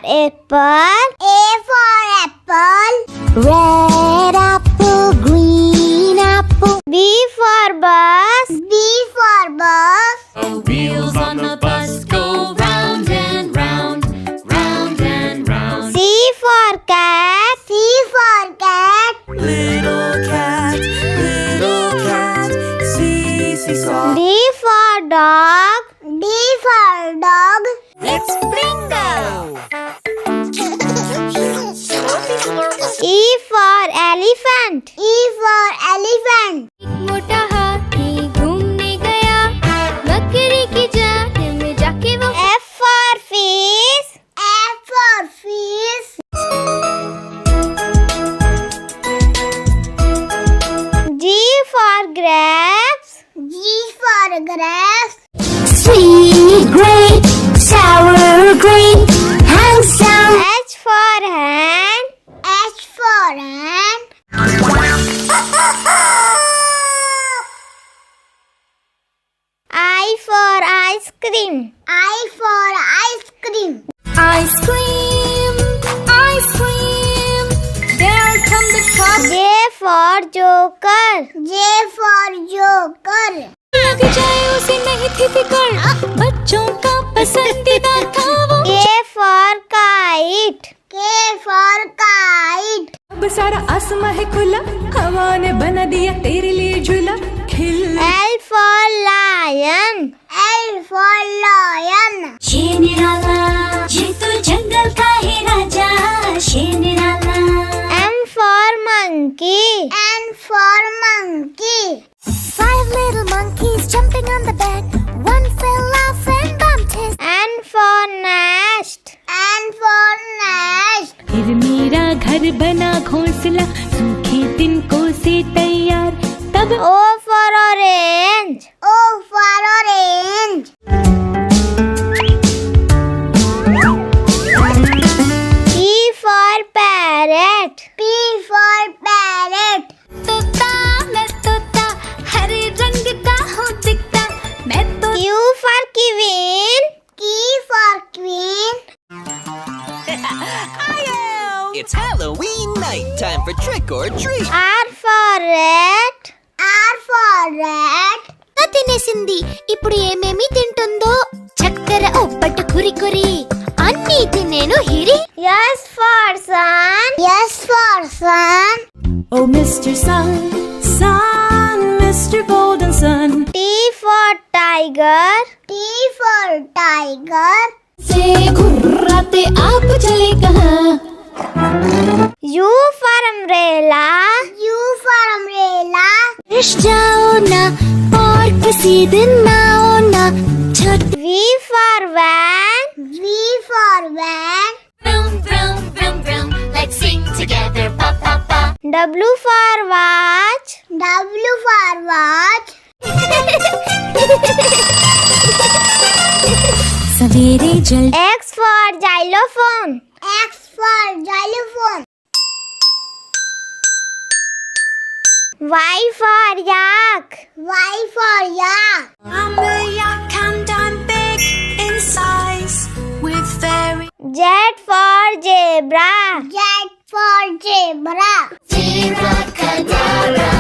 apple. A for apple. Red apple, green apple. B for bus. B for bus. Wheels on the bus go round and round, round and round. C for cat. C for cat. Little cat, see, seesaw. D for dog. D for dog. It's bingo! E for elephant. E for elephant. मोटा हाथी घूमने गया बकरी की जान में जाके वो. F for fish. F for fish. G for grapes. G for grapes. Sweet grape, sour grape, handsome. H for hand. H for hand. I for ice cream. I for ice cream. Ice cream, ice cream. There come the truck. J for joker. J for joker. लग जाए उसे नहीं थी फिक्र बच्चों का पसंदीदा था वो. K for kite. K for kite. अब सारा आसमां है खुला हवा ने बना दिया तेरे लिए झूला खिल. L for lion. L for lion. ये निराला ये तो जंगल का है राजा ये निराला. M for monkey. N for monkey. 5 little monkeys jumping on the bed. One fell off and bumped his. N for nest. N for nest. फिर मेरा घर बना घोंसला सूखे दिन को से तैयार तब. O for orange. O for orange. P for parrot. P for parrot. तोता मैं तोता हरे रंग का हूँ दिखता मैं तो. Q for queen. Q for queen. It's Halloween night, time for trick or treat. R for rat. R for rat. తినేసింది ఇప్పుడు ఏమేమి తింటుందో చక్కెర ఒబ్బట్టు కురి కురి అన్నీ తినేను హిరి. S for sun. S for sun. Oh Mr. Sun, Sun, Mr. Golden Sun. T for tiger. T for tiger. से घुर्राते आप चले कहाँ. U for umbrella. U for umbrella. रिश जाओ ना और किसी दिन ना हो ना Chhath. V for van. V for van. Vroom, vroom, vroom, vroom. Let's sing together, pa, pa, pa. W for watch. W for watch. सवेरे जल. X for xylophone. X for xylophone. Y for yak. Y for yak. I'm a yak and I'm big in size with very. Z for zebra. Z for zebra. Zebra, kadabra.